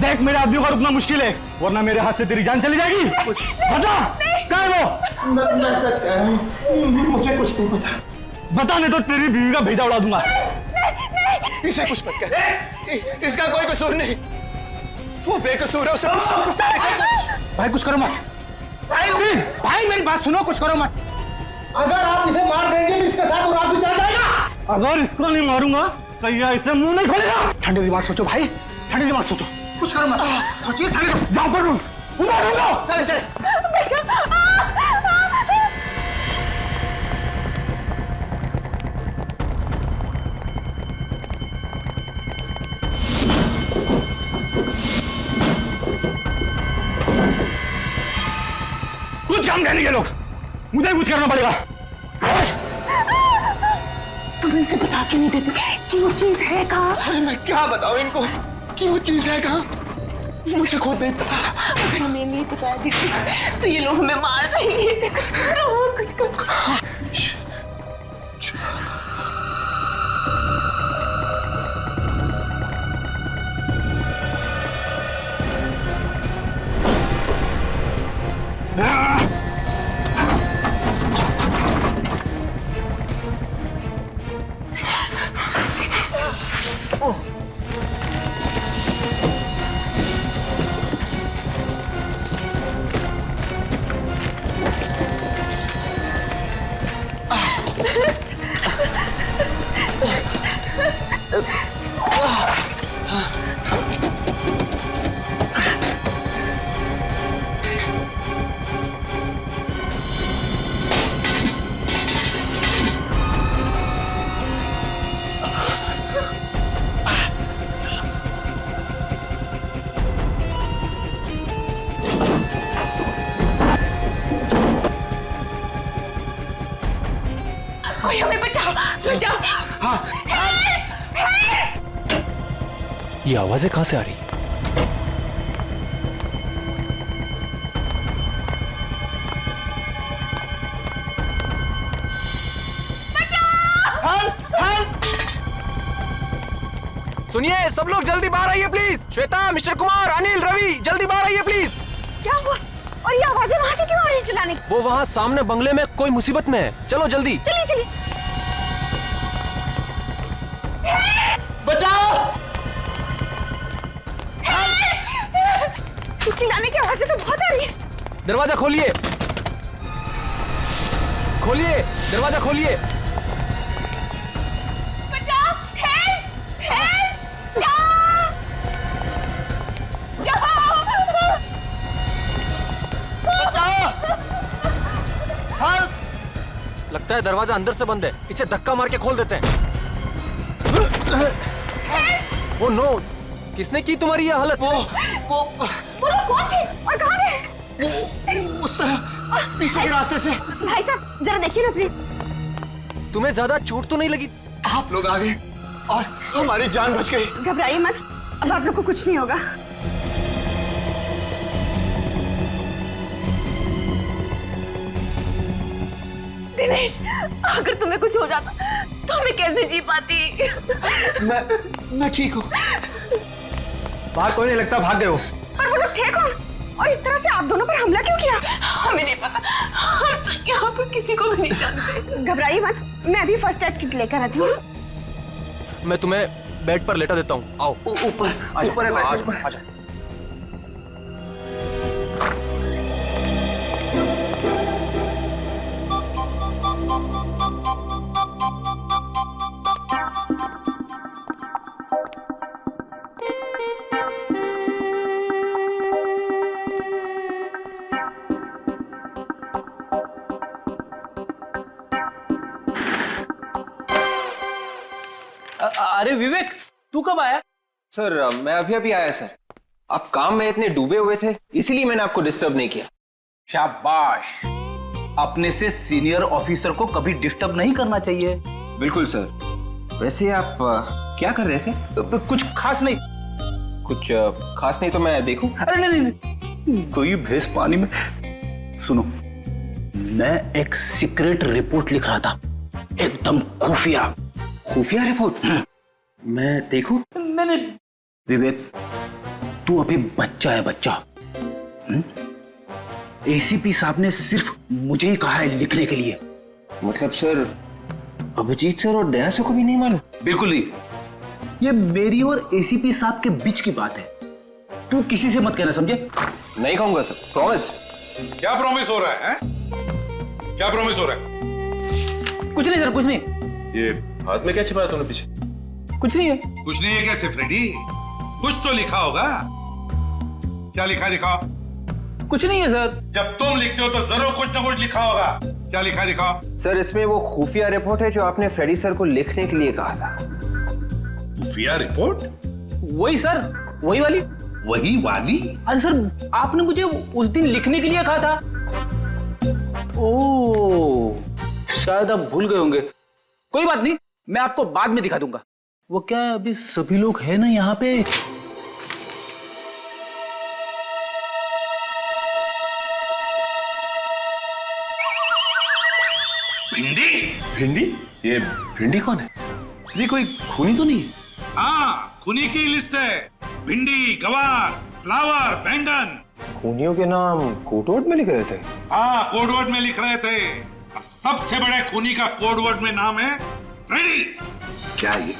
देख मेरे आदमी को रुकना मुश्किल है, वरना मेरे हाथ से तेरी जान चली जाएगी। बता क्या है वो? मैं सच कह रहा हूँ, मुझे कुछ नहीं पता। बता नहीं तो तेरी बीवी का भेजा उड़ा दूंगा। इसे कुछ मत कर, इसका कोई कसूर नहीं, वो बेकसूर है, उसे कुछ। भाई कुछ करो मत। भाई मेरी बात सुनो, कुछ करो मत। अगर आप इसे मार देंगे तो इसके साथ वो रात भी चला जाएगा। अगर इसको नहीं मारूंगा तो यह इसे मुंह नहीं खोलेगा। ठंडे दिमाग सोचो भाई, ठंडे दिमाग सोचो, कुछ करो मत, सोचिए ठंडे। जाओ पर उधर चले चले। कुछ काम करने के लोग, मुझे कुछ करना पड़ेगा। तुम इनसे बता क्यों नहीं देते कि वो चीज है कहाँ? अरे मैं क्या बताऊं इनको कि वो चीज है कहाँ, मुझे खुद नहीं पता। अगर हमें नहीं पता है तो ये लोग हमें मार देंगे। कुछ करो, कुछ करो। कोई हमें बचाओ, बचाओ। ये आवाजें कहां से आ रही? सुनिए सब लोग जल्दी बाहर आइए प्लीज। श्वेता, मिस्टर कुमार, अनिल, रवि, जल्दी बाहर आइए प्लीज। क्या हुआ? और ये आवाजें वहां से क्यों आ रही है चिल्लाने की? वो वहां सामने बंगले में कोई मुसीबत में है, चलो जल्दी। चलिए चलिए। बचाओ! चिल्लाने की आवाजें तो बहुत आ रही है। दरवाजा खोलिए, खोलिए, दरवाजा खोलिए। बचाओ! हेल्प! हेल्प! जाओ! जाओ! लगता है दरवाजा अंदर से बंद है, इसे धक्का मार के खोल देते हैं। ओह नो, किसने की तुम्हारी ये हालत? वो लोग कौन थे और कहाँ थे? उस तरह पीछे के रास्ते से। भाई साहब जरा देखिए ना प्लीज। तुम्हें ज्यादा चोट तो नहीं लगी? आप लोग आ गए और हमारी जान बच गई। घबराइए मत, अब आप लोग को कुछ नहीं होगा। दिनेश, अगर तुम्हें कुछ हो जाता तो मैं कैसे जी पाती? मैं ठीक हूँ। बाहर कोई नहीं लगता, भाग गए हो। पर वो लोग थे कौन? और इस तरह से आप दोनों पर हमला क्यों किया? हमें नहीं पता, हम तो यहाँ पर किसी को भी नहीं जानते। घबराइए मत, मैं अभी फर्स्ट एड किट लेकर आती हूँ। मैं तुम्हें बेड पर लेटा देता हूँ, आओ। ऊपर है बेड, ऊपर। आजा। अरे विवेक, तू कब आया? सर मैं अभी अभी आया सर। आप काम में इतने डूबे हुए थे, इसीलिए मैंने आपको डिस्टर्ब नहीं किया। शाबाश, अपने से सीनियर ऑफिसर को कभी डिस्टर्ब नहीं करना चाहिए। बिल्कुल सर। वैसे आप क्या कर रहे थे? कुछ खास नहीं। कुछ खास नहीं तो मैं देखूं? अरे नहीं नहीं, नहीं कोई भैंस पानी में। सुनो, मैं एक सीक्रेट रिपोर्ट लिख रहा था, एकदम खुफिया। खुफिया रिपोर्ट? मैं देखूं? नहीं नहीं विवेक, तू अभी बच्चा है, बच्चा। एसीपी साहब ने सिर्फ मुझे ही कहा है लिखने के लिए। मतलब सर अभिजीत सर और दया सर को भी नहीं मालूम? बिल्कुल नहीं, ये मेरी और एसीपी साहब के बीच की बात है। तू किसी से मत कहना, समझे? नहीं कहूंगा सर, प्रॉमिस। क्या प्रॉमिस हो रहा है? क्या प्रॉमिस हो रहा है? कुछ नहीं सर, कुछ नहीं। ये हाथ में क्या छिपाया तूने पीछे? कुछ नहीं है। कुछ नहीं है कैसे फ्रेडी? कुछ तो लिखा होगा। क्या लिखा है दिखाओ। कुछ नहीं है सर। जब तुम लिखते हो तो जरूर कुछ ना कुछ लिखा होगा। क्या लिखा है दिखाओ। सर इसमें वो खुफिया रिपोर्ट है जो आपने फ्रेडी सर को लिखने के लिए कहा था। खुफिया रिपोर्ट? वही सर, वही वाली। वही वाली? अरे सर, आपने मुझे उस दिन लिखने के लिए कहा था। ओह, शायद आप भूल गए होंगे। कोई बात नहीं, मैं आपको बाद में दिखा दूंगा। वो क्या है, अभी सभी लोग हैं ना यहाँ पे। भिंडी? भिंडी? ये भिंडी कौन है? ये कोई खूनी तो नहीं है? हाँ, खूनी की लिस्ट है। भिंडी, गवार, फ्लावर, बैंगन। खूनियों के नाम कोडवर्ड में लिख रहे थे? हाँ, कोडवर्ड में लिख रहे थे। और सबसे बड़े खूनी का कोडवर्ड में नाम है फ्रेडी। क्या ये?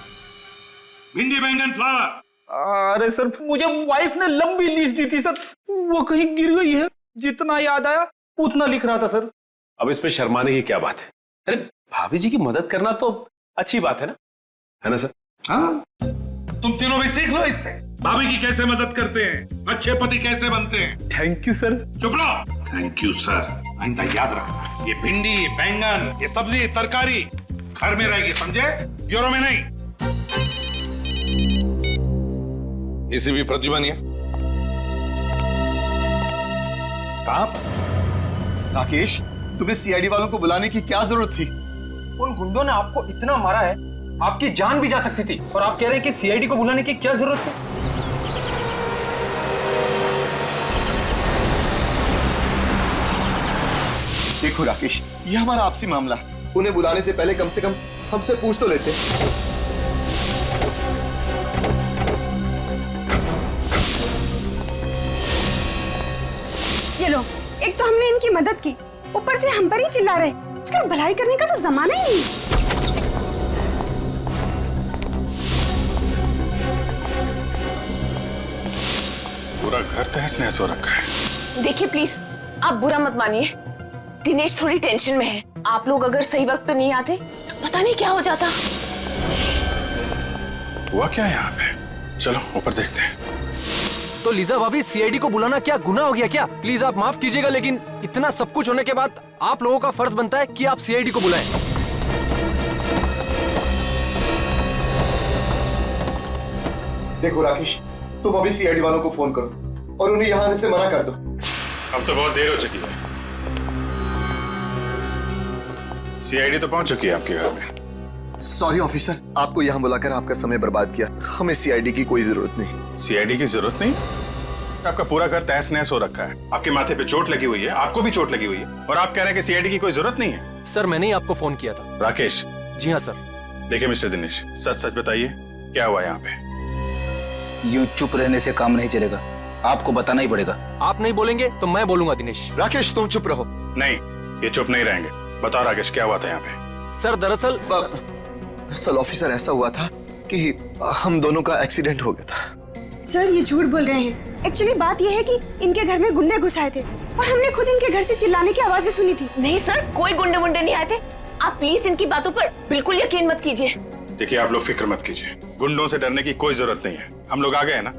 भिंडी, बैंगन, फ्लावर। अरे सर, मुझे वाइफ ने लंबी लिस्ट दी थी सर, वो कहीं गिर गई है। जितना याद आया उतना लिख रहा था सर। अब इसमें शर्माने की क्या बात है? अरे भाभी जी की मदद करना तो अच्छी बात है ना सर? हाँ, तुम तीनों भी सीख लो इससे। भाभी की कैसे मदद करते हैं, अच्छे पति कैसे बनते हैं। Thank you sir. चुप रहो। Thank you sir. आइंदा याद रखना, ये भिंडी, बैंगन, ये सब्जी, तरकारी घर में रहेगी, समझे? ब्यूरो में नहीं। इसी भी प्रद्युमन है। कहाँ? राकेश, तुम्हें सीआईडी वालों को बुलाने की क्या जरूरत थी? उन गुंडों ने आपको इतना मारा है, आपकी जान भी जा सकती थी, और आप कह रहे हैं कि सीआईडी को बुलाने की क्या जरूरत थी? देखो राकेश, ये हमारा आपसी मामला है। उन्हें बुलाने से पहले कम से कम हमसे पूछ तो लेते। ये लो, एक तो हमने इनकी मदद की, ऊपर से हम पर ही चिल्ला रहे। इसका भलाई करने का तो जमाना ही नहीं। पूरा घर तहस नहस हो रखा है। देखिए प्लीज, आप बुरा मत मानिए। दिनेश थोड़ी टेंशन में है। आप लोग अगर सही वक्त पे नहीं आते तो पता नहीं क्या हो जाता। हुआ क्या है यहाँ पे? चलो ऊपर देखते हैं। तो लीजा भाभी, सीआईडी को बुलाना क्या गुनाह हो गया क्या? प्लीज आप माफ कीजिएगा, लेकिन इतना सब कुछ होने के बाद आप लोगों का फर्ज बनता है कि आप सीआईडी को बुलाएं। देखो राकेश, तुम अभी सीआईडी वालों को फोन करो और उन्हें यहाँ आने से मना कर दो। अब तो बहुत देर हो चुकी है। सीआईडी तो पहुंच चुकी है आपके घर में। सॉरी ऑफिसर, आपको यहाँ बुलाकर आपका समय बर्बाद किया। हमें सीआईडी की कोई जरूरत नहीं। सीआईडी की जरूरत नहीं? आपका पूरा घर तहस नहस हो रखा है। आपके माथे पे चोट लगी हुई है, आपको भी चोट लगी हुई है, और आप कह रहे हैं कि सीआईडी की कोई जरूरत नहीं है। सर, मैंने ही आपको फोन किया था। राकेश? जी हाँ सर। देखिए मिस्टर दिनेश, सच सच बताइए, क्या हुआ यहाँ पे? यूं चुप रहने से काम नहीं चलेगा, आपको बताना ही पड़ेगा। आप नहीं बोलेंगे तो मैं बोलूंगा दिनेश। राकेश तुम चुप रहो। नहीं, ये चुप नहीं रहेंगे। बताओ राकेश, क्या हुआ था यहाँ पे? सर दरअसल ऑफिसर, ऐसा हुआ था कि हम दोनों का एक्सीडेंट हो गया था। सर ये झूठ बोल रहे हैं। एक्चुअली बात ये है कि इनके घर में गुंडे घुस आए थे और हमने खुद इनके घर से चिल्लाने की आवाजें सुनी थी। नहीं सर, कोई गुंडे वुंडे नहीं आए थे। आप प्लीज इनकी बातों पर बिल्कुल यकीन मत कीजिए। देखिए आप लोग फिक्र मत कीजिए, गुंडों से डरने की कोई जरूरत नहीं है। हम लोग आ गए ना।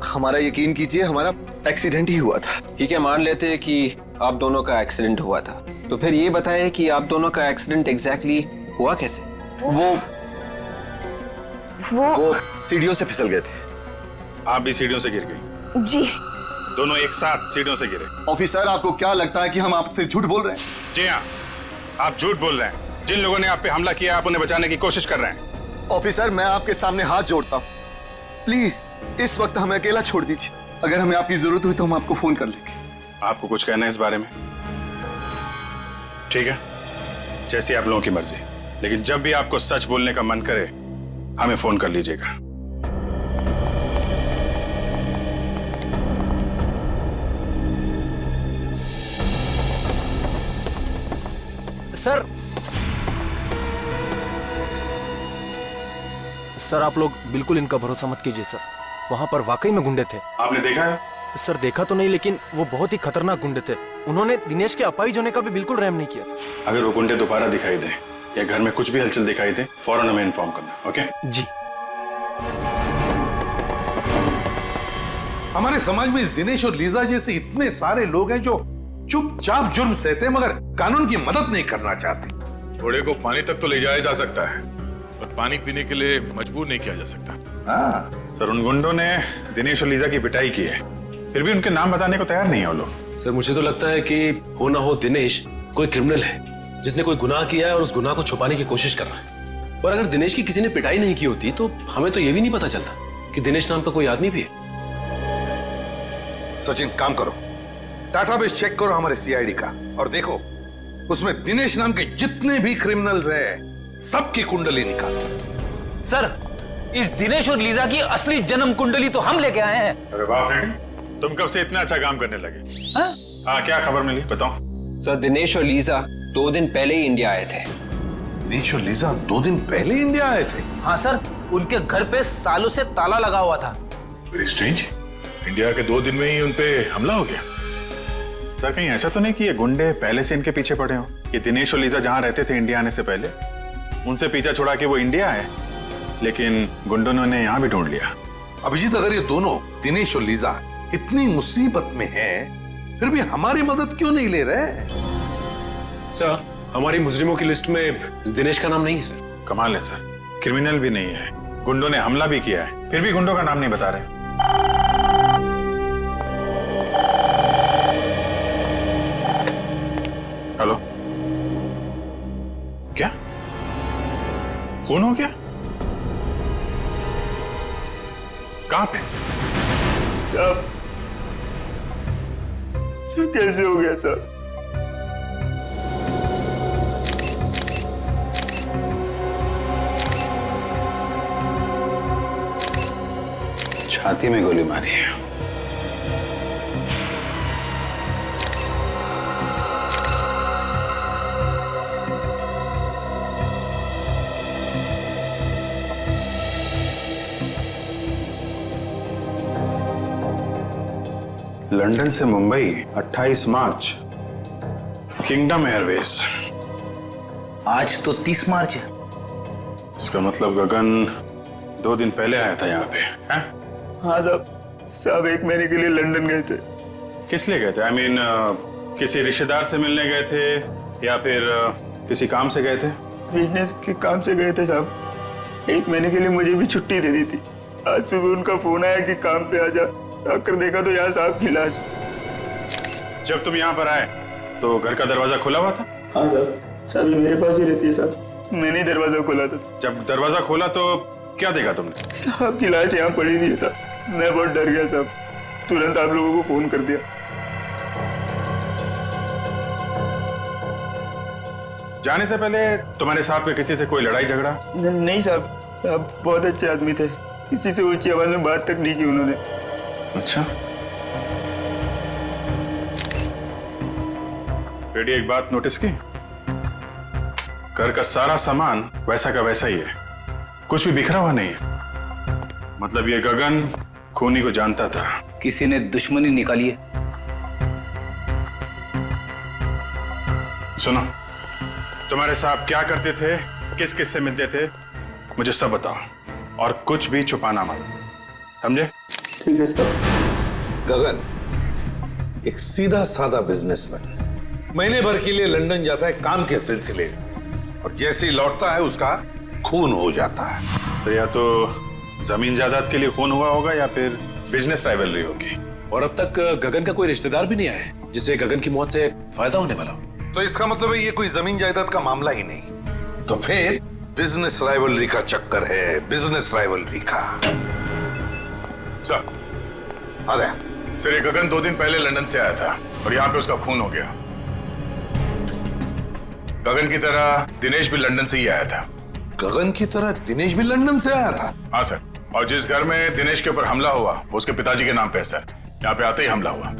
हमारा यकीन कीजिए, हमारा एक्सीडेंट ही हुआ था। ठीक है, मान लेते हैं कि आप दोनों का एक्सीडेंट हुआ था, तो फिर ये बताइए कि आप दोनों का एक्सीडेंट एग्जैक्टली हुआ कैसे? वो सीढ़ियों से फिसल गए थे। आप भी सीढ़ियों से गिर गई? जी। दोनों एक साथ सीढ़ियों से गिरे? ऑफिसर, आपको क्या लगता है कि हम आपसे झूठ बोल रहे हैं? जी हाँ, आप झूठ बोल रहे हैं। जिन लोगों ने आप पे हमला किया, आप उन्हें बचाने की कोशिश कर रहे हैं। ऑफिसर, मैं आपके सामने हाथ जोड़ता हूँ, प्लीज इस वक्त हमें अकेला छोड़ दीजिए। अगर हमें आपकी जरूरत हुई तो हम आपको फोन कर लेंगे। आपको कुछ कहना है इस बारे में? ठीक है, जैसी आप लोगों की मर्जी, लेकिन जब भी आपको सच बोलने का मन करे हमें फोन कर लीजिएगा। सर सर आप लोग बिल्कुल इनका भरोसा मत कीजिए सर। वहां पर वाकई में गुंडे थे। आपने देखा है? सर देखा तो नहीं, लेकिन वो बहुत ही खतरनाक गुंडे थे। उन्होंने दिनेश के अपाहिज होने का भी बिल्कुल रहम नहीं किया सर। अगर वो गुंडे दोबारा दिखाई दे या घर में कुछ भी हलचल दिखाई दे, फौरन हमें इन्फॉर्म करना। ओके जी। हमारे समाज में दिनेश और लीजा जैसे इतने सारे लोग हैं जो चुपचाप जुर्म सहते हैं मगर कानून की मदद नहीं करना चाहते। घोड़े को पानी तक तो ले जाया जा सकता है, पर पानी पीने के लिए मजबूर नहीं किया जा सकता। हाँ सर, उन गुंडों ने दिनेश और लीजा की पिटाई की है, फिर भी उनके नाम बताने को तैयार नहीं है वो लोग। सर मुझे तो लगता है कि हो ना हो दिनेश कोई क्रिमिनल है जिसने कोई गुनाह किया है और उस गुनाह को छुपाने की कोशिश कर रहा है। और अगर दिनेश की किसी ने पिटाई नहीं की होती तो हमें तो ये भी नहीं पता चलता कि दिनेश नाम का कोई आदमी भी है। सचिन, काम करो, डाटाबेस चेक करो हमारे सीआईडी का और देखो उसमें दिनेश नाम के जितने भी क्रिमिनल्स हैं सबकी कुंडली निकालो। सर, इस दिनेश और लीजा की असली जन्म कुंडली तो हम लेके आए हैं। अरे वाह फ्रेंड, तुम कब से इतना अच्छा काम करने लगे? हाँ, क्या खबर मिली बताओ। सर, दिनेश और लीजा 2 दिन पहले ही इंडिया आए थे। दिनेश और लीजा 2 दिन पहले इंडिया आए थे? हाँ सर, उनके घर पे सालों से ताला लगा हुआ था। वेरी स्ट्रेंज, इंडिया के 2 दिन में ही उनपे हमला हो गया। सर, कहीं ऐसा तो नहीं कि ये गुंडे पहले से इनके पीछे पड़े हो? ये दिनेश और लीजा जहां रहते थे इंडिया आने से पहले, उनसे पीछा छुड़ा के वो इंडिया आए, लेकिन गुंडों ने यहाँ भी ढूंढ लिया। अभिजीत, अगर ये दोनों दिनेश और लीजा इतनी मुसीबत में हैं, फिर भी हमारी मदद क्यों नहीं ले रहे? सर, हमारी मुजरिमों की लिस्ट में दिनेश का नाम नहीं है सर। कमाल है सर, क्रिमिनल भी नहीं है, गुंडों ने हमला भी किया है, फिर भी गुंडों का नाम नहीं बता रहे। हेलो, क्या खून हो गया? कहां पे? सब कैसे हो गया सर? छाती में गोली मारी है। लंदन से मुंबई 28 मार्च, किंगडम एयरवेज। आज तो 30 मार्च है। इसका मतलब गगन 2 दिन पहले आया था यहाँ पे, हैं? हाँ साहब 1 महीने के लिए लंदन गए थे। किस लिए गए थे? आई मीन किसी रिश्तेदार से मिलने गए थे या फिर किसी काम से गए थे? बिजनेस के काम से गए थे साहब। 1 महीने के लिए मुझे भी छुट्टी दे दी थी। आज सुबह उनका फोन आया कि काम पे आ जा। आकर देखा तो यहाँ साहब की लाश। जब तुम यहाँ पर आए तो घर का दरवाजा खुला हुआ था? हाँ साहब, चाबी मेरे पास ही रहती है साहब। मैंने ही दरवाजा खोला था। जब दरवाजा खोला तो क्या देखा तुमने? साहब की लाश यहाँ पड़ी थी साहब। मैं बहुत डर गया साहब, तुरंत आप लोगों को फोन कर दिया। जाने से पहले तुम्हारे साथ में किसी से कोई लड़ाई झगड़ा? नहीं साहब, आप बहुत अच्छे आदमी थे। किसी से ऊंची आवाज में बात तक नहीं की उन्होंने। अच्छा, बेटी एक बात नोटिस की? घर का सारा सामान वैसा का वैसा ही है, कुछ भी बिखरा हुआ नहीं है। मतलब ये गगन खूनी को जानता था। किसी ने दुश्मनी निकाली है। सुनो, तुम्हारे साहब क्या करते थे, किस किस से मिलते थे, मुझे सब बताओ और कुछ भी छुपाना मत, समझे? ठीक है सर। गगन एक सीधा साधा बिजनेसमैन, महीने भर के लिए लंदन जाता है काम के सिलसिले, और जैसे ही लौटता है उसका खून हो जाता है। तो या तो जमीन जायदाद के लिए खून हुआ होगा या फिर बिजनेस राइवलरी होगी। और अब तक गगन का कोई रिश्तेदार भी नहीं आया है जिससे गगन की मौत से फायदा होने वाला हो। तो इसका मतलब है ये कोई जमीन जायदाद का मामला ही नहीं, तो फिर बिजनेस राइवलरी का चक्कर है, बिजनेस राइवलरी का। सर, सर ये गगन 2 दिन पहले लंदन से आया था और यहाँ पे उसका खून हो गया। गगन की तरह दिनेश भी लंदन से ही आया था। गगन की तरह दिनेश भी लंदन से आया था? हाँ सर, और जिस घर में दिनेश के ऊपर हमला हुआ वो उसके पिताजी के नाम पे है सर। यहाँ पे आते ही हमला हुआ।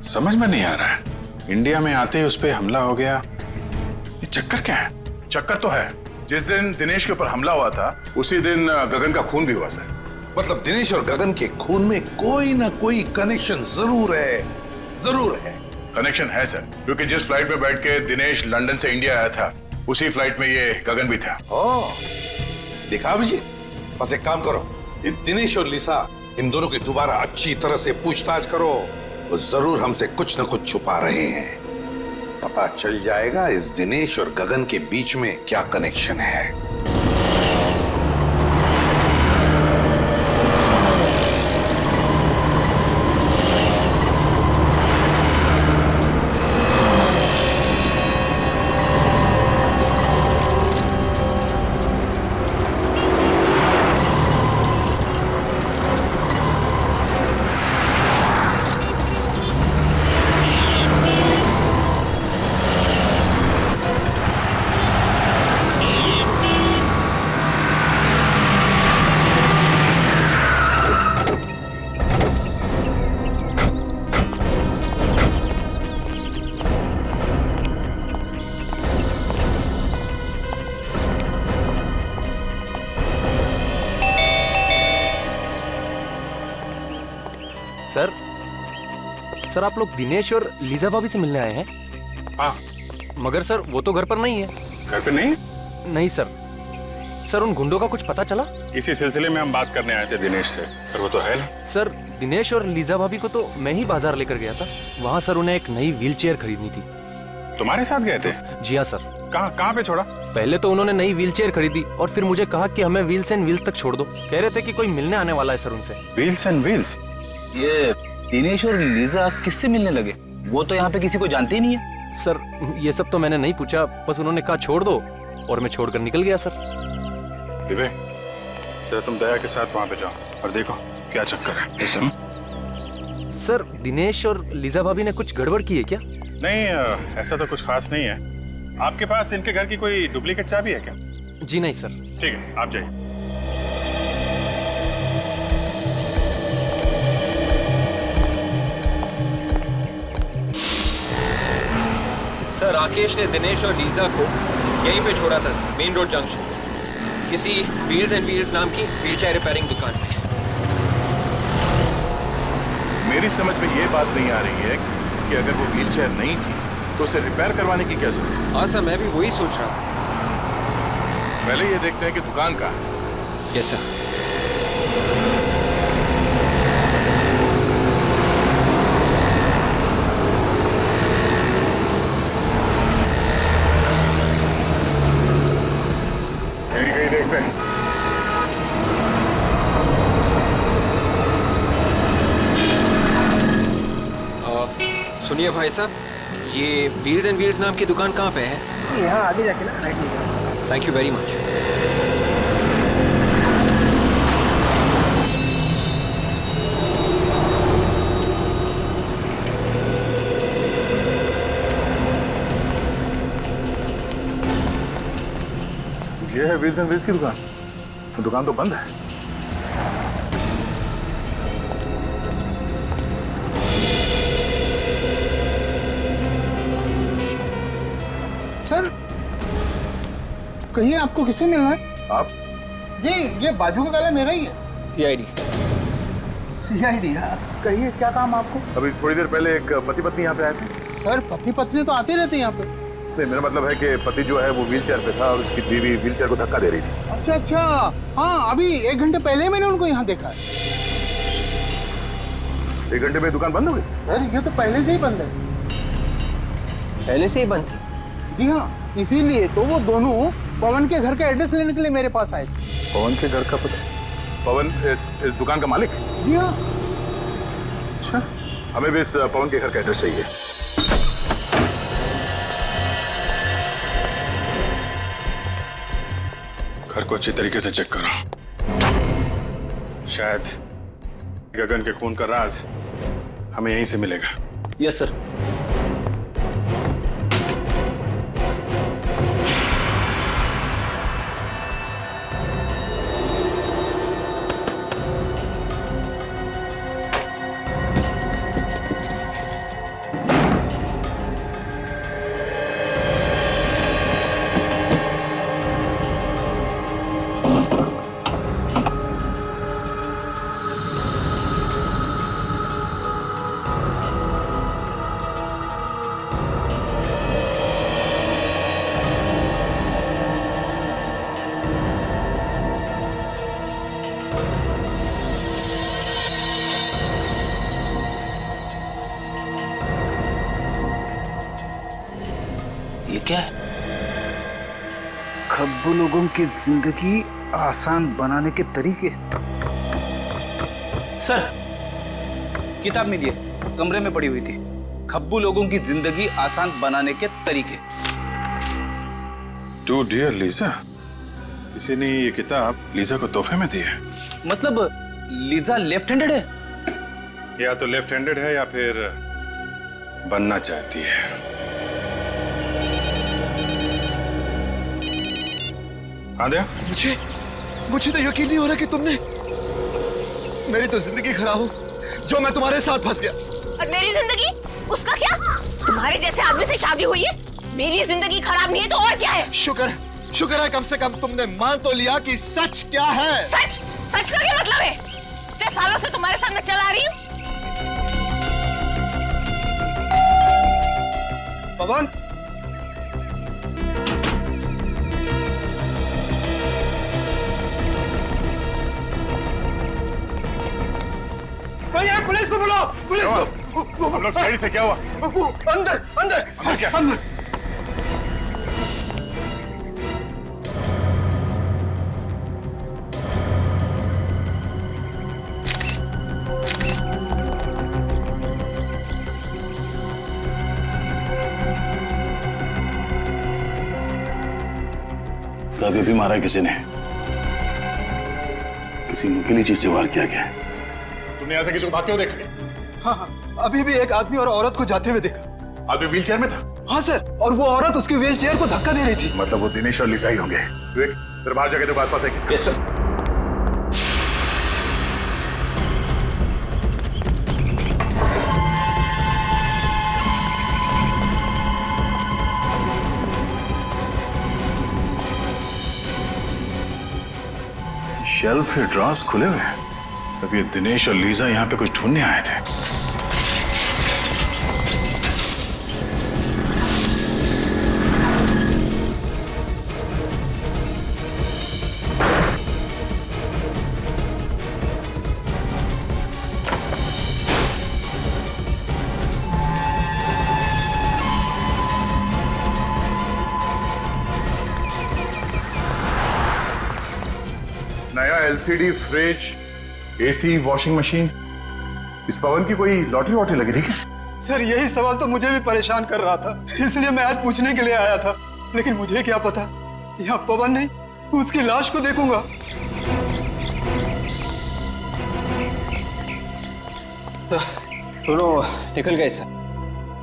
समझ में नहीं आ रहा है, इंडिया में आते ही उस पर हमला हो गया, ये चक्कर क्या है? चक्कर तो है, जिस दिन दिनेश के ऊपर हमला हुआ था उसी दिन गगन का खून भी हुआ सर। मतलब दिनेश और गगन के खून में कोई ना कोई कनेक्शन जरूर है, जरूर है। कनेक्शन है सर, क्योंकि जिस फ्लाइट में बैठ के दिनेश लंदन से इंडिया आया था उसी फ्लाइट में ये गगन भी था। देखा अभिजीत, बस एक काम करो, ये दिनेश और लिसा इन दोनों की दोबारा अच्छी तरह से पूछताछ करो। वो जरूर हमसे कुछ न कुछ छुपा रहे हैं। पता चल जाएगा इस दिनेश और गगन के बीच में क्या कनेक्शन है। सर आप लोग दिनेश और लीजा भाभी से मिलने आए हैं? हाँ। मगर सर वो तो घर पर नहीं है। घर पे नहीं? नहीं सर। सर उन गुंडों का कुछ पता चला? इसी सिलसिले में हम बात करने आए थे दिनेश से, पर वो तो है नहीं। सर दिनेश और लीजा भाभी को तो मैं ही बाजार लेकर गया था। वहाँ सर उन्हें एक नई व्हीलचेयर खरीदनी थी। तुम्हारे साथ गए थे? जी हाँ सर। कहाँ पे छोड़ा? पहले तो उन्होंने नई व्हीलचेयर खरीदी और फिर मुझे कहा कि हमें व्हील्स एंड व्हील्स तक छोड़ दो। कह रहे थे कि कोई मिलने आने वाला है सर उनसे। Wheels and wheels? ये दिनेश और लीजा किससे मिलने लगे? वो तो यहाँ पे किसी को जानते ही नहीं है। सर ये सब तो मैंने नहीं पूछा, बस उन्होंने कहा छोड़ दो और मैं छोड़कर निकल गया सर। विवेक, जरा तुम दया के साथ वहाँ पे जाओ और देखो क्या चक्कर है। सर दिनेश और लीजा भाभी ने कुछ गड़बड़ की है क्या? नहीं, ऐसा तो कुछ खास नहीं है। आपके पास इनके घर की कोई डुप्लीकेट चाबी है क्या? जी नहीं सर। ठीक है, आप जाइए। सर राकेश ने दिनेश और लीजा को यहीं पे छोड़ा था सर, मेन रोड जंक्शन, किसी व्हील्स एंड व्हील्स नाम की व्हीलचेयर रिपेयरिंग दुकान में। मेरी समझ में ये बात नहीं आ रही है कि अगर वो व्हीलचेयर नहीं थी तो उसे रिपेयर करवाने की क्या जरूरत? हाँ सर, मैं भी वही सोच रहा था। पहले ये देखते हैं कि दुकान कहाँ है। Yes sir. कहीं देखते हैं। सुनिए भाई साहब, ये व्हील्स एंड व्हील्स नाम की दुकान कहाँ पे है? यहाँ आगे जाके ना राइट लीजिए। Thank you very much. ये है व्हील्स एंड व्हील्स की दुकान। तो दुकान तो बंद है। सर कहिए आपको किससे मिलना है? आप? जी ये बाजू का काला मेरा ही है। सीआईडी। सीआईडी? कहिए क्या काम आपको? अभी थोड़ी देर पहले एक पति पत्नी यहाँ पे आए थे। सर पति पत्नी तो आते रहते हैं यहाँ पे। नहीं, मेरा मतलब है कि पति जो है वो व्हीलचेयर पे था और उसकी बीवी व्हीलचेयर को धक्का दे रही थी। अच्छा अच्छा, हाँ अभी 1 घंटे पहले मैंने उनको यहाँ देखा है। 1 घंटे में दुकान बंद हो गई? सर ये तो पहले से ही बंद है। पहले से ही बंद थी? जी हाँ, इसीलिए तो वो दोनों पवन के घर का एड्रेस लेने के लिए मेरे पास आए थे। पवन के घर का पता? पवन इस दुकान का मालिक? जी हाँ। अच्छा, हमें भी इस पवन के घर का एड्रेस चाहिए। घर को अच्छी तरीके से चेक करो। शायद गगन के खून का राज हमें यहीं से मिलेगा। Yes sir. ये क्या है? खब्बू लोगों की जिंदगी आसान बनाने के तरीके। सर, किताब मिली है, कमरे में पड़ी हुई थी। खब्बू लोगों की जिंदगी आसान बनाने के तरीके। टू डियर लीजा, किसी ने ये किताब लीजा को तोहफे में दी है। मतलब लीजा लेफ्ट हैंडेड है? या तो लेफ्ट हैंडेड है या फिर बनना चाहती है। आद्या, मुझे तो यकीन नहीं हो रहा कि तुमने, मेरी तो जिंदगी खराब हो जो मैं तुम्हारे साथ फंस गया। और मेरी जिंदगी, उसका क्या? तुम्हारे जैसे आदमी से शादी हुई है, मेरी जिंदगी खराब नहीं है तो और क्या है? शुक्र है कम से कम तुमने मान तो लिया कि सच क्या है। सच का क्या मतलब है? इतने सालों से तुम्हारे साथ मैं चला रही हूँ। पवन, भैया पुलिस को बुलाओ, पुलिस को। हम लोग साइड से, क्या हुआ? अंदर क्या? अंदर। अभी भी मारा किसी ने, किसी नुकीली चीज से वार किया गया। तुमने यहाँ से किसी को भागते हुए देखा क्या? हाँ, अभी भी एक आदमी और औरत को जाते हुए देखा। आदमी व्हील चेयर में था? हाँ सर, और वो औरत उसकी व्हील चेयर को धक्का दे रही थी। मतलब वो दिनेश और लीजा ही होंगे। विवेक, तेरे बाहर जाके देखो आसपास है क्या? Yes sir. शेल्फ के ड्रॉर्स खुले हुए हैं। तब ये दिनेश और लीजा यहाँ पे कुछ ढूंढने आए थे। नया LCD fridge, AC, washing machine. इस पवन की कोई लॉटरी वॉटरी लगी थी क्या? सर यही सवाल तो मुझे भी परेशान कर रहा था, इसलिए मैं आज पूछने के लिए आया था। लेकिन मुझे क्या पता, यहाँ पवन नहीं, उसकी लाश को देखूंगा। दोनों निकल गए सर।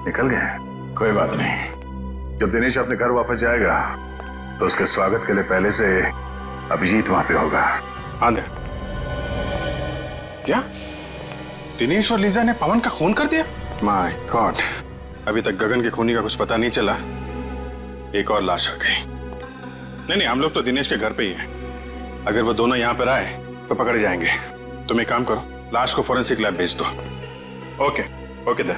निकल गए? कोई बात नहीं। जब दिनेश अपने घर वापस जाएगा तो उसके स्वागत के लिए पहले से अभिजीत वहां पे होगा। आंधे। क्या दिनेश और लीजा ने पवन का खून कर दिया? माय गॉड, अभी तक गगन के खूनी का कुछ पता नहीं चला। एक और लाश आ गई। नहीं, हम लोग तो दिनेश के घर पे ही हैं। अगर वो दोनों यहाँ पर आए तो पकड़े जाएंगे। तुम एक काम करो, लाश को फोरेंसिक लैब भेज दो। ओके दे।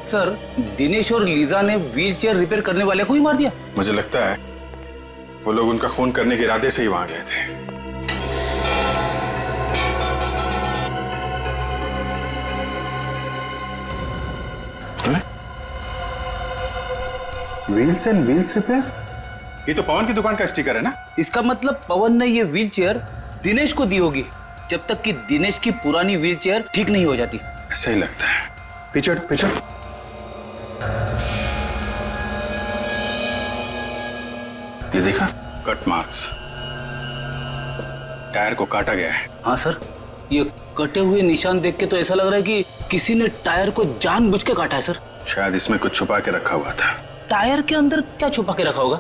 सर, दिनेश और लीजा ने व्हीलचेयर रिपेयर करने वाले को ही मार दिया? मुझे लगता है वो लोग उनका खून करने के इरादे से ही वहां गए थे। Wheels and wheels repair? ये तो पवन की दुकान का स्टिकर है ना? इसका मतलब पवन ने ये व्हीलचेयर दिनेश को दी होगी, जब तक कि दिनेश की पुरानी व्हीलचेयर ठीक नहीं हो जाती। ऐसा ही लगता है। पीछे। ये देखा, कट मार्क्स, टायर को काटा गया है। हाँ सर, ये कटे हुए निशान देख के तो ऐसा लग रहा है कि किसी ने टायर को जानबूझ के काटा है सर। शायद इसमें कुछ छुपा के रखा हुआ था। टायर के अंदर क्या छुपा के रखा होगा?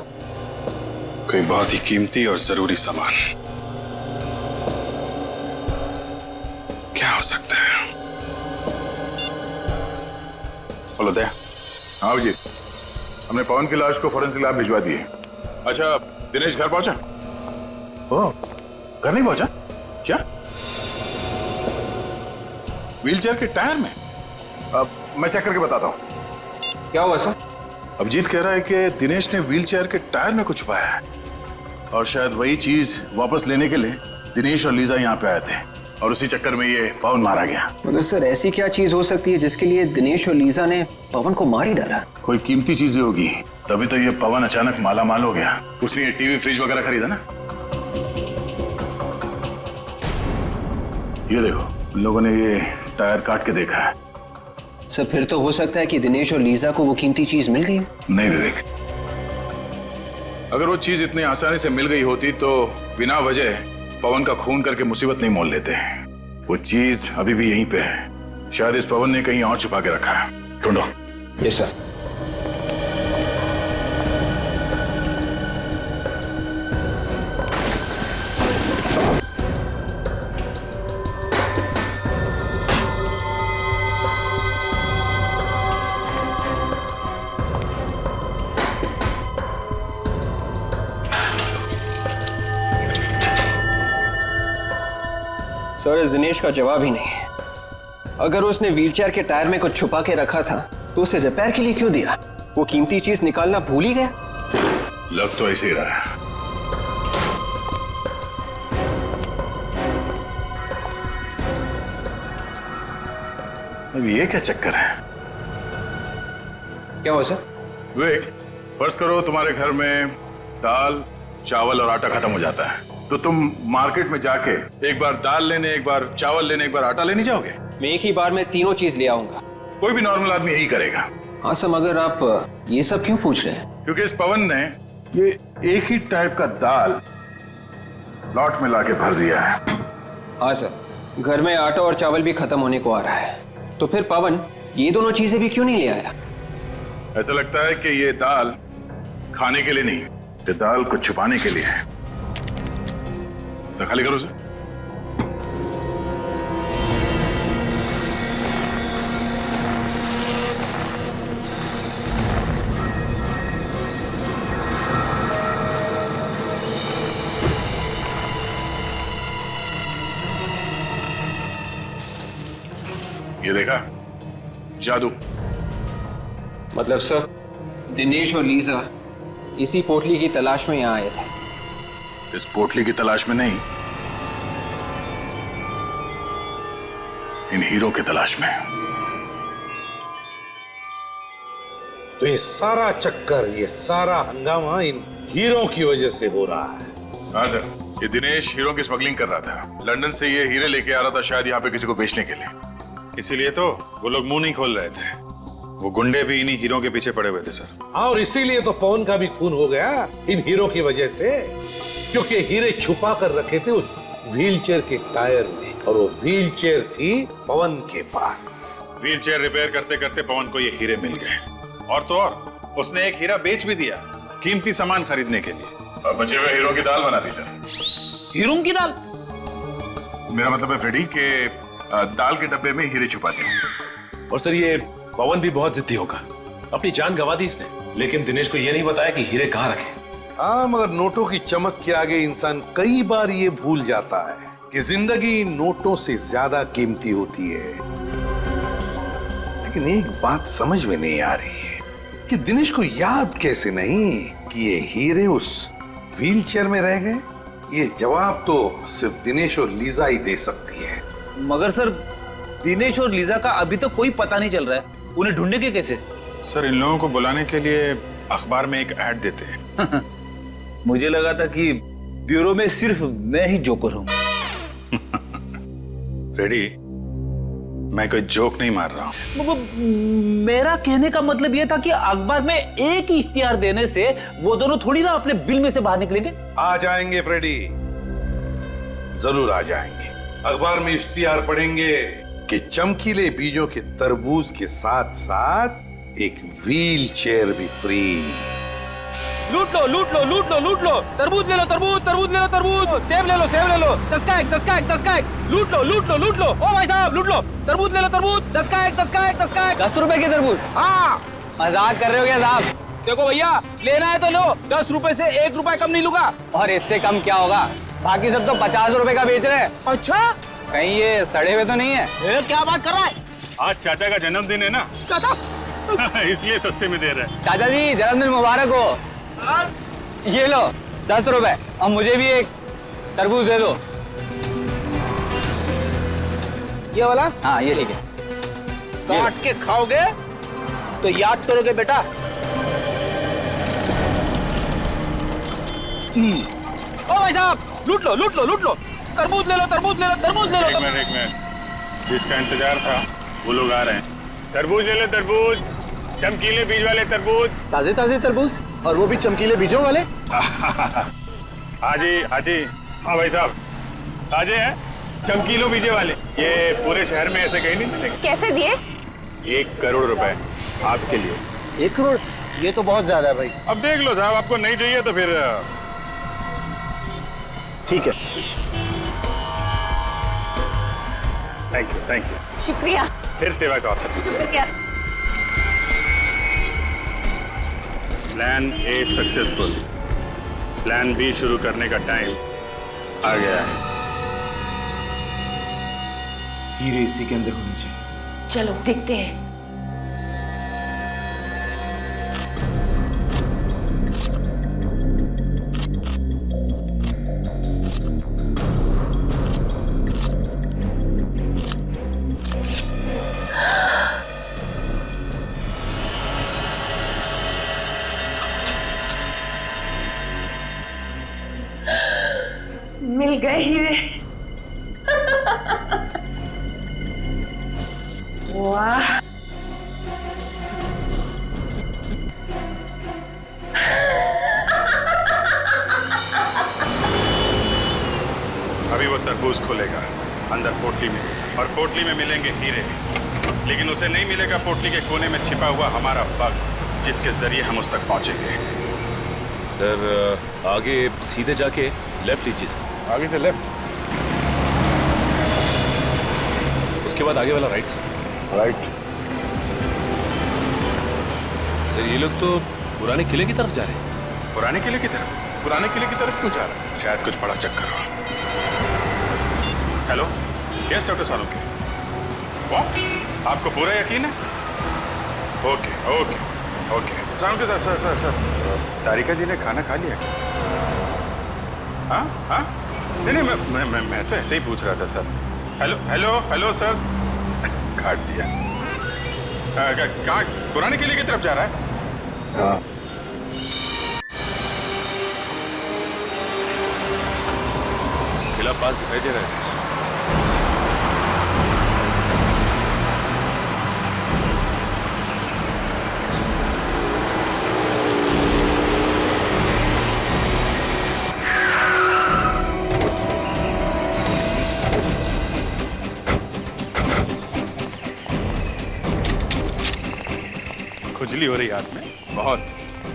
कोई बहुत ही कीमती और जरूरी सामान। क्या हो सकता है? बोलो दया। हाँ जी, हमने पवन की लाश को फोरेंसिक लैब भिजवा दी है। अच्छा, दिनेश घर पहुंचा? ओह, घर नहीं पहुंचा? क्या? व्हीलचेयर के टायर में? अब मैं चेक करके बताता हूं। क्या हुआ सर? अभिजीत कह रहा है कि दिनेश ने व्हीलचेयर के टायर में कुछ छुपाया है। और शायद वही चीज वापस लेने के लिए दिनेश और लीजा यहाँ पे आए थे और उसी चक्कर में ये पवन मारा गया। मगर सर ऐसी क्या चीज हो सकती है जिसके लिए दिनेश और लीजा ने पवन को मार ही डाला? कोई कीमती चीजें होगी, तभी तो ये पवन अचानक माला माल हो गया। उसने ये टीवी फ्रिज वगैरह खरीदा ना। ये देखो, उन लोगों ने ये टायर काट के देखा है। सर फिर तो हो सकता है कि दिनेश और लीजा को वो कीमती चीज मिल गई हो। नहीं विवेक, अगर वो चीज इतनी आसानी से मिल गई होती तो बिना वजह पवन का खून करके मुसीबत नहीं मोल लेते। वो चीज अभी भी यहीं पे है। शायद इस पवन ने कहीं और छुपा के रखा है। ढूंढो। Yes sir. सर इस दिनेश का जवाब ही नहीं है। अगर उसने व्हीलचेयर के टायर में कुछ छुपा के रखा था तो उसे रिपेयर के लिए क्यों दिया? वो कीमती चीज निकालना भूल ही गया। लग तो ऐसे ही रहा है। अब ये क्या चक्कर है? क्या हुआ सर? विवेक, फर्ज करो तुम्हारे घर में दाल, चावल और आटा खत्म हो जाता है, तो तुम मार्केट में जाके एक बार दाल लेने, एक बार चावल लेने, एक बार आटा लेने जाओगे? मैं एक ही बार में तीनों चीज ले आऊंगा। कोई भी नॉर्मल आदमी यही करेगा। हाँ सर, मगर आप ये सब क्यों पूछ रहे हैं? क्योंकि इस पवन ने ये एक ही टाइप का दाल लॉट में लाके भर दिया है। हाँ सर, घर में आटा और चावल भी खत्म होने को आ रहा है, तो फिर पवन ये दोनों चीजें भी क्यों नहीं ले आया? ऐसा लगता है कि ये दाल खाने के लिए नहीं, ये दाल को छुपाने के लिए है। तो खाली करो उसे। ये देखा? जादू। मतलब सर दिनेश और लीजा इसी पोटली की तलाश में यहाँ आए थे? इस पोटली की तलाश में नहीं, इन हीरो की तलाश में। तो ये सारा चक्कर, ये सारा हंगामा इन हीरो की वजह से हो रहा है। हाँ सर, ये दिनेश हीरो की स्मगलिंग कर रहा था। लंदन से ये हीरे लेके आ रहा था, शायद यहाँ पे किसी को बेचने के लिए। इसीलिए तो वो लोग मुंह नहीं खोल रहे थे। वो गुंडे भी इन्हीं हीरो के पीछे पड़े हुए थे सर। और इसीलिए तो पवन का भी खून हो गया इन हीरो की वजह से, क्योंकि हीरे छुपा कर रखे थे उस व्हीलचेयर के टायर में, और वो व्हीलचेयर थी पवन के पास। व्हीलचेयर रिपेयर करते करते पवन को ये हीरे मिल गए, और तो और उसने एक हीरा बेच भी दिया कीमती सामान खरीदने के लिए। और बचे हुए हीरो की दाल बना दी सर। हीरो की दाल? मेरा मतलब है फ्रेडी के दाल के डब्बे में हीरे छुपा दिए। और सर ये पवन भी बहुत जिद्दी होगा, अपनी जान गंवा दी इसने, लेकिन दिनेश को ये नहीं बताया कि हीरे कहाँ रखे। हाँ, मगर नोटों की चमक के आगे इंसान कई बार ये भूल जाता है कि जिंदगी नोटों से ज्यादा कीमती होती है। लेकिन एक बात समझ में नहीं आ रही है कि दिनेश को याद कैसे नहीं कि ये हीरे उस व्हीलचेयर में रह गए। ये जवाब तो सिर्फ दिनेश और लीजा ही दे सकती है। मगर सर दिनेश और लीजा का अभी तो कोई पता नहीं चल रहा है, उन्हें ढूंढेंगे कैसे? सर इन लोगों को बुलाने के लिए अखबार में एक ऐड देते हैं। मुझे लगा था कि ब्यूरो में सिर्फ मैं ही जोकर हूं। रेडी, मैं कोई जोक नहीं मार रहा हूं। मेरा कहने का मतलब यह था कि अखबार में एक ही इश्तिहार देने से वो दोनों थोड़ी ना अपने बिल में से बाहर निकलेंगे। आ जाएंगे फ्रेडी, जरूर आ जाएंगे। अखबार में इश्तिहार पढ़ेंगे कि चमकीले बीजों के तरबूज के साथ साथ एक व्हील चेयर भी फ्री। लूट लो लूट लो लूट लो लूट लो, तरबूज ले लो तरबूज, तरबूज ले लो तरबूज, सेब ले लो सेब ले लो, 10 का 1 10 का 1 10 का 1, लूट लो लूट लो लूट लो। ओ भाई साहब लूट लो, तरबूज ले लो तरबूज, 10 का 1 10 का 1 10 का 1। 10 रुपए के तरबूज? हाँ। मजाक कर रहे हो क्या साहब? देखो भैया, लेना है तो लो, 10 रुपए से 1 रुपए कम नहीं लूंगा। और इससे कम क्या होगा? बाकी सब तो 50 रुपए का बेच रहे हैं। अच्छा, कहीं ये सड़े हुए तो नहीं है? क्या बात कर रहा है? आज चाचा का जन्मदिन है ना, चाचा इसलिए सस्ते में दे रहे हैं। चाचा जी जन्मदिन मुबारक हो। ये लो 10 रुपए। और मुझे भी एक तरबूज दे दो। ये वाला? हाँ ये ठीक है। काट के खाओगे तो याद करोगे बेटा। ओ भाई साहब, लूट लो लूट लो लूट लो। तरबूज ले लो तरबूज ले लो तरबूज ले लो। एक मिनट, जिसका इंतजार था वो लोग आ रहे हैं। तरबूज ले लो तरबूज, चमकीले बीज वाले तरबूज। ताजे ताजे तरबूज, और वो भी चमकीले बीजों वाले। हाजी हाजी, हाँ भाई साहब, ताजे हैं, चमकीलों बीजे वाले। ये पूरे शहर में ऐसे कहीं नहीं मिलेंगे। कैसे दिए? 1 करोड़ रुपए आपके लिए। 1 करोड़? ये तो बहुत ज्यादा है भाई। अब देख लो साहब, आपको नहीं चाहिए तो फिर ठीक है। Thank you. शुक्रिया। फिर सेवा का अवसर। शुक्रिया। Plan A successful, plan B शुरू करने का टाइम आ गया है। हीरे इसी के अंदर होनी चाहिए। चलो देखते हैं। मिल गए हीरे। वाह, अभी वो तरबूज खोलेगा अंदर पोटली में, और पोटली में मिलेंगे हीरे, लेकिन उसे नहीं मिलेगा पोटली के कोने में छिपा हुआ हमारा बग, जिसके जरिए हम उस तक पहुंचेंगे। सर आगे सीधे जाके लेफ्ट लीजिए सर। आगे से लेफ्ट, उसके बाद आगे वाला राइट सर। राइट। सर ये लोग तो पुराने किले की तरफ जा रहे हैं। पुराने किले की तरफ? पुराने किले की तरफ क्यों जा रहा है? शायद कुछ बड़ा चक्कर हो। Hello, yes doctor Salunke. What? आपको पूरा यकीन है? Okay okay okay. Salunke sir sir sir sir, Tarika ji ने खाना खा लिया? हाँ हाँ, नहीं नहीं, मैं तो ऐसे ही पूछ रहा था sir. Hello hello hello sir, काट दिया। कहाँ? पुराने किले की तरफ जा रहा है? हाँ। किला पास दिखाई दे रहा है। खुजली हो रही हाथ में बहुत।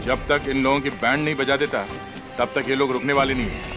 जब तक इन लोगों की बैंड नहीं बजा देता तब तक ये लोग रुकने वाले नहीं है।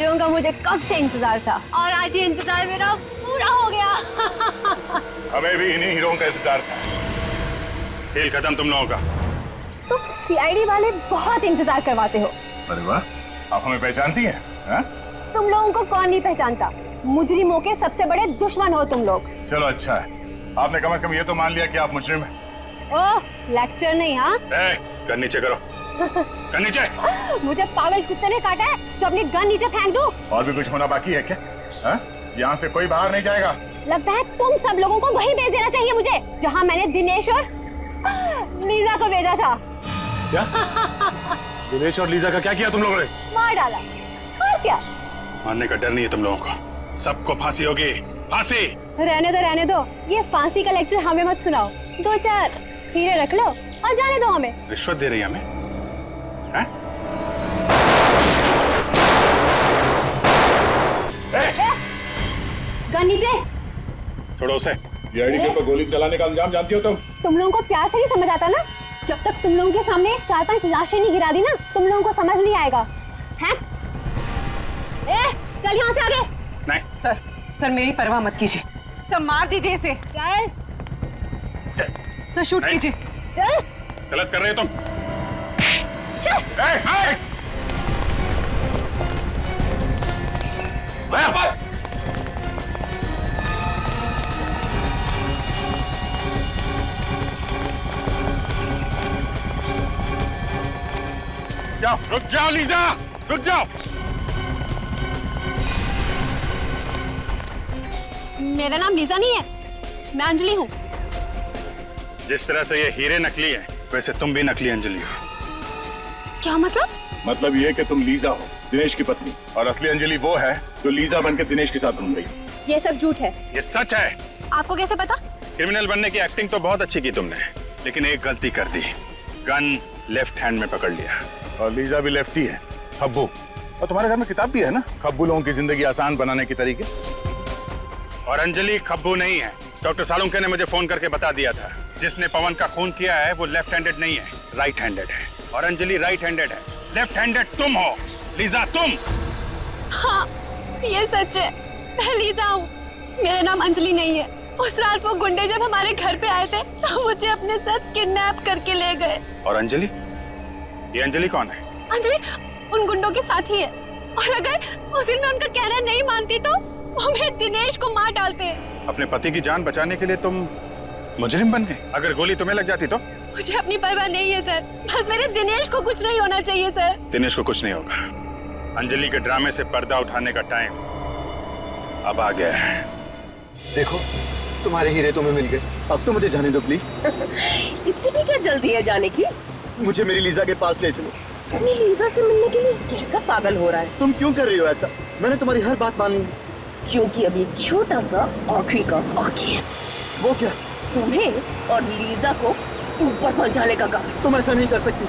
हीरो का मुझे कब से इंतजार था और आज ये इंतजार मेरा पूरा हो गया। हमें भी इन्हीं हीरों का इंतजार था। खेल खत्म तुम लोगों का। तुम सीआईडी वाले बहुत इंतजार करवाते हो। अरे वाह, आप हमें पहचानती हैं? हाँ? तुम लोगों को कौन नहीं पहचानता? मुजरिमों के सबसे बड़े दुश्मन हो तुम लोग। चलो अच्छा है, आपने कम से कम ये तो मान लिया कि आप मुजरिम हैं। ओह, लेक्चर नहीं। हाँ, गन नीचे करो। गन नीचे। मुझे पागल कुत्ते ने काटा है तो अपनी गन नीचे फेंक दूं। और भी कुछ होना बाकी है क्या? हाँ? यहाँ से कोई बाहर नहीं जाएगा। लगता है तुम सब लोगों को वहीं भेज देना चाहिए मुझे, जहाँ मैंने दिनेश और लीजा को भेजा था। क्या? दिनेश और लीजा का क्या किया तुम लोगों ने? मार डाला। और क्या? मारने का डर नहीं है तुम लोगों को। सबको फांसी होगी, फांसी। रहने दो। ये फांसी का लेक्चर हमें मत सुनाओ। 2-4 हीरे रख लो और जाने दो हमें। रिश्वत दे रही है हमें? हैं? गन नीचे। छोड़ो उसे। सीआईडी के ऊपर गोली चलाने का अंजाम जानती हो तुम? तुम लोगों को प्यार से नहीं समझ आता ना? जब तक तुम लोगों के सामने 4-5 लाशें नहीं गिरा दी ना, तुम लोगों को समझ नहीं आएगा। हैं? चल यहाँ से आगे। नहीं। सर मेरी परवाह मत कीजिए। सर मार दीजिए इसे। चल। सर शूट कीजिए। चल। गलत कर रहे हो तुम। जाओ, रुक जाओ लीजा, रुक जाओ। मेरा नाम लीजा नहीं है, मैं अंजलि हूँ। जिस तरह से ये हीरे नकली है, वैसे तुम भी नकली अंजलि हो। क्या मतलब? मतलब ये कि तुम लीजा हो, दिनेश की पत्नी, और असली अंजलि वो है जो लीजा बनकर दिनेश के साथ घूम रही है। ये सब झूठ है। ये सच है। आपको कैसे पता? क्रिमिनल बनने की एक्टिंग तो बहुत अच्छी की तुमने, लेकिन एक गलती कर दी। गन लेफ्ट हैंड में पकड़ लिया, और लीजा भी लेफ्टी है, खब्बू। और तुम्हारे घर में किताब भी है ना, खब्बू लोगों की जिंदगी आसान बनाने के तरीके। और अंजलि खब्बू नहीं है। डॉक्टर सालुंके ने मुझे फोन करके बता दिया था, जिसने पवन का खून किया है वो लेफ्ट हैंडेड नहीं है, राइट हैंडेड है। और अंजलि राइट हैंडेड है। लेफ्ट हैंडेड तुम हो, लीजा तुम। हाँ, ये सच है। मैं लीजा हूँ, मेरा नाम अंजलि नहीं है। उस रात वो गुंडे जब हमारे घर पे आए थे तो मुझे अपने साथ किडनैप करके ले गए। और अंजलि? ये अंजलि कौन है? अंजलि उन गुंडों के साथ ही है, और अगर उस दिन मैं उनका कहना नहीं मानती तो वो मेरे दिनेश को मार डालते। अपने पति की जान बचाने के लिए तुम मुजरिम बन गए? अगर गोली तुम्हें लग जाती तो? मुझे अपनी परवाह नहीं है सर, बस मेरे दिनेश को कुछ नहीं होना चाहिए सर। दिनेश को कुछ नहीं होगा। अंजलि के ड्रामे से पर्दा उठाने का टाइम अब आ गया है। देखो, तुम्हारे हीरे तुम्हें मिल गए, अब तो मुझे जाने दो प्लीज। इतनी क्या जल्दी है जाने की? मुझे मेरी लीजा के पास ले चलो। अपनी लीजा से मिलने के लिए कैसा पागल हो रहा है? तुम क्यों कर रही हो ऐसा? मैंने तुम्हारी हर बात मान ली। क्योंकि अभी छोटा सा आखिरी का बाकी है। वो क्या? तुम्हें और लीजा को ऊपर पहुंचाने का काम। तुम ऐसा नहीं कर सकती।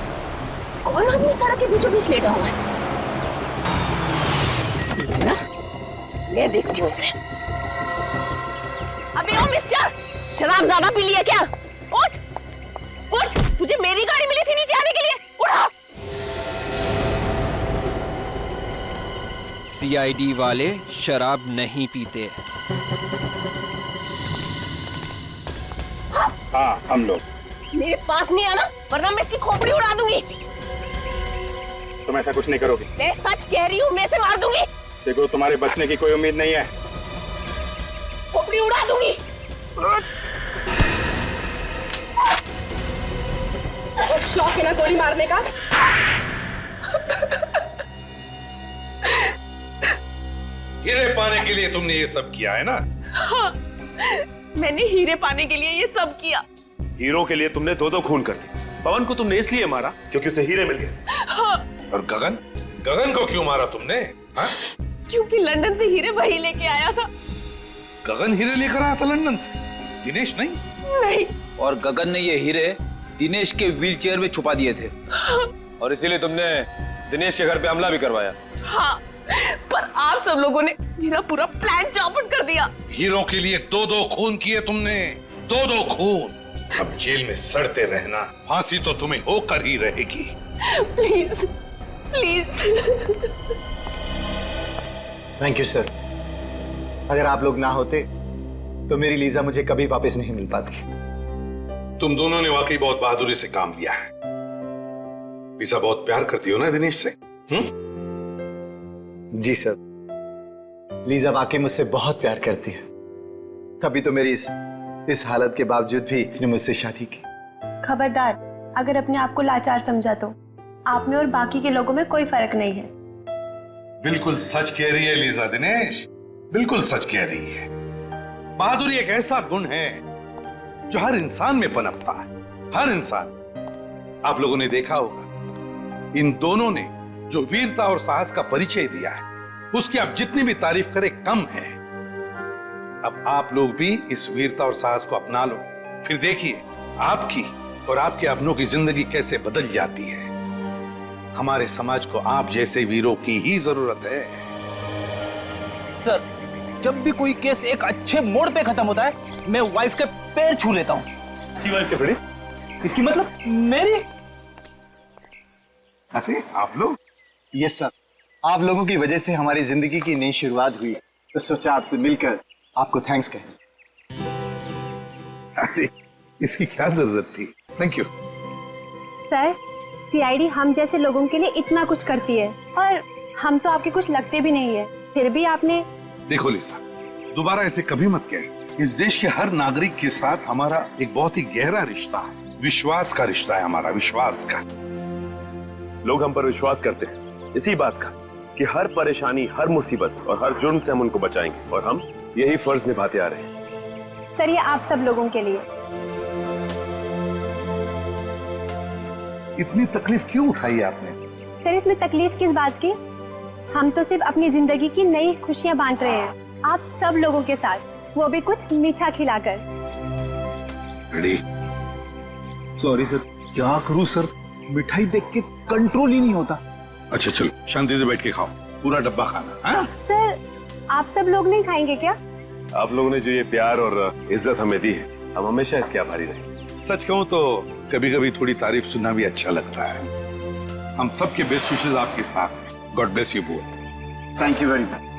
कौन आदमी सड़क के बीचों बीच लेटा हुआ है? मैं देखती हूँ इसे। अबे ओ मिस्टर, शराब ज्यादा पी लिया क्या? उठ, उठ, तुझे मेरी गाड़ी मिली थी नीचे आने के लिए, उठा। सीआईडी वाले शराब नहीं पीते। हाँ, हम लोग। मेरे पास नहीं आना, वरना मैं इसकी खोपड़ी उड़ा दूंगी। तुम ऐसा कुछ नहीं करोगे। मैं सच कह रही हूँ, मैं इसे मार दूंगी। देखो, तुम्हारे बचने की कोई उम्मीद नहीं है। खोपड़ी उड़ा दूंगी। शौक है ना गोली मारने का? हीरे पाने के लिए तुमने ये सब किया है ना? हाँ, मैंने हीरे पाने के लिए ये सब किया। हीरो के लिए तुमने 2-2 खून कर दी। पवन को तुमने इसलिए मारा क्योंकि उसे हीरे मिल गए। हाँ। और गगन? गगन को क्यों मारा तुमने? हाँ? क्योंकि लंदन से हीरे वही लेके आया था। गगन हीरे लेकर आया था लंदन से, दिनेश नहीं? नहीं। और गगन ने ये हीरे दिनेश के व्हीलचेयर में छुपा दिए थे। हाँ। और इसीलिए तुमने दिनेश के घर पे हमला भी करवाया। हाँ, पर आप सब लोगों ने मेरा पूरा प्लान चौपट कर दिया। हीरो के लिए 2-2 खून किए तुमने, 2-2 खून। अब जेल में सड़ते रहना, फांसी तो तुम्हें होकर ही रहेगी। Please, please. Thank you sir. अगर आप लोग ना होते तो मेरी लीजा मुझे कभी वापस नहीं मिल पाती। तुम दोनों ने वाकई बहुत बहादुरी से काम लिया है। लीजा बहुत प्यार करती हो ना दिनेश से? जी सर, लीजा वाकई मुझसे बहुत प्यार करती है, तभी तो मेरी इस हालत के बावजूद भी इसने मुझसे शादी की। खबरदार, अगर अपने आप को लाचार समझा तो आप में और बाकी के लोगों में कोई फर्क नहीं है। बिल्कुल सच कह रही है लीजा दिनेश, बिल्कुल सच कह रही है। बहादुरी एक ऐसा गुण है जो हर इंसान में पनपता है, हर इंसान। आप लोगों ने देखा होगा इन दोनों ने जो वीरता और साहस का परिचय दिया है, उसकी आप जितनी भी तारीफ करें कम है। अब आप लोग भी इस वीरता और साहस को अपना लो, फिर देखिए आपकी और आपके अपनों की जिंदगी कैसे बदल जाती है। हमारे समाज को आप जैसे वीरों की ही जरूरत है। सर, जब भी कोई केस एक अच्छे मोड़ पे खत्म होता है, मैं वाइफ के पैर छू लेता हूँ। वाइफ के बड़ी? इसकी मतलब मेरी? अरे आप लोग? यस सर, आप लोगों की वजह से हमारी जिंदगी की नई शुरुआत हुई, तो सोचा आपसे मिलकर आपको थैंक्स कहें। अरे इसकी क्या जरूरत थी? थैंक यू सर, सीआईडी हम जैसे लोगों के लिए इतना कुछ करती है और हम तो आपके कुछ लगते भी नहीं है, फिर भी आपने। देखो लिसा, दोबारा ऐसे कभी मत कहें। इस देश के हर नागरिक के साथ हमारा एक बहुत ही गहरा रिश्ता है, विश्वास का रिश्ता है हमारा, विश्वास का। लोग हम पर विश्वास करते हैं इसी बात का कि हर परेशानी, हर मुसीबत और हर जुर्म से हम उनको बचाएंगे, और हम यही फर्ज निभाते आ रहे हैं। सर, ये आप सब लोगों के लिए। इतनी तकलीफ क्यों उठाई आपने? सर, इसमें तकलीफ किस बात की? हम तो सिर्फ अपनी जिंदगी की नई खुशियां बांट रहे हैं आप सब लोगों के साथ, वो भी कुछ मीठा खिलाकर। सॉरी सर, क्या करूं सर, मिठाई देख के कंट्रोल ही नहीं होता। अच्छा चलो शांति से बैठ के खाओ, पूरा डब्बा खाना। हाँ? सर, आप सब लोग नहीं खाएंगे क्या? आप लोगों ने जो ये प्यार और इज्जत हमें दी है, हम हमेशा इसके आभारी रहेंगे। सच कहूं तो कभी कभी थोड़ी तारीफ सुनना भी अच्छा लगता है। हम सबके बेस्ट विशेस आपके साथ हैं। God bless you both. Thank you very much.